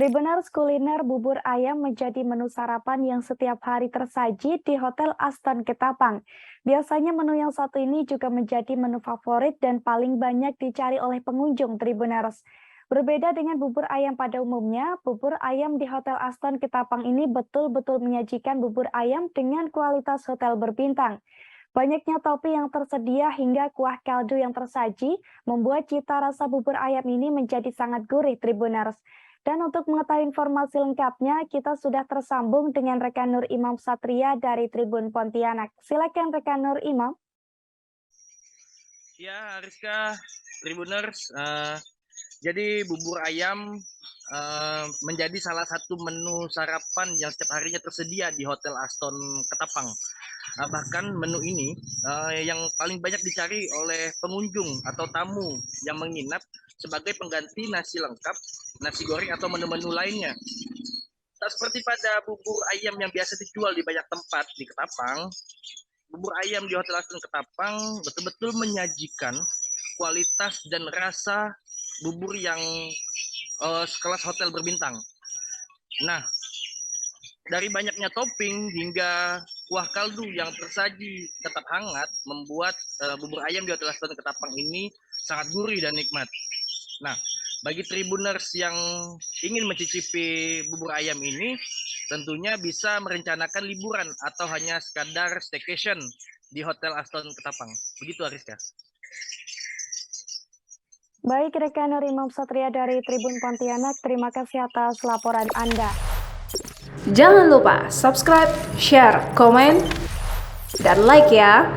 Tribuners, kuliner bubur ayam menjadi menu sarapan yang setiap hari tersaji di Hotel Aston Ketapang. Biasanya menu yang satu ini juga menjadi menu favorit dan paling banyak dicari oleh pengunjung Tribuners. Berbeda dengan bubur ayam pada umumnya, bubur ayam di Hotel Aston Ketapang ini betul-betul menyajikan bubur ayam dengan kualitas hotel berbintang. Banyaknya topping yang tersedia hingga kuah kaldu yang tersaji membuat cita rasa bubur ayam ini menjadi sangat gurih Tribuners. Dan untuk mengetahui informasi lengkapnya, kita sudah tersambung dengan rekan Nur Imam Satria dari Tribun Pontianak. Silakan rekan Nur Imam. Ya, Rizka, Tribuners, jadi bubur ayam menjadi salah satu menu sarapan yang setiap harinya tersedia di Hotel Aston Ketapang. Bahkan menu ini yang paling banyak dicari oleh pengunjung atau tamu yang menginap sebagai pengganti nasi lengkap, nasi goreng atau menu-menu lainnya. Tak seperti pada bubur ayam yang biasa dijual di banyak tempat di Ketapang, bubur ayam di Hotel Aston Ketapang betul-betul menyajikan kualitas dan rasa bubur yang sekelas hotel berbintang. Nah, dari banyaknya topping hingga kuah kaldu yang tersaji tetap hangat membuat bubur ayam di Hotel Aston Ketapang ini sangat gurih dan nikmat. Nah, bagi Tribuners yang ingin mencicipi bubur ayam ini, tentunya bisa merencanakan liburan atau hanya sekadar staycation di Hotel Aston Ketapang. Begitu, Ariska. Baik, rekan Nur Imam Satria dari Tribun Pontianak, terima kasih atas laporan Anda. Jangan lupa subscribe, share, komen, dan like ya.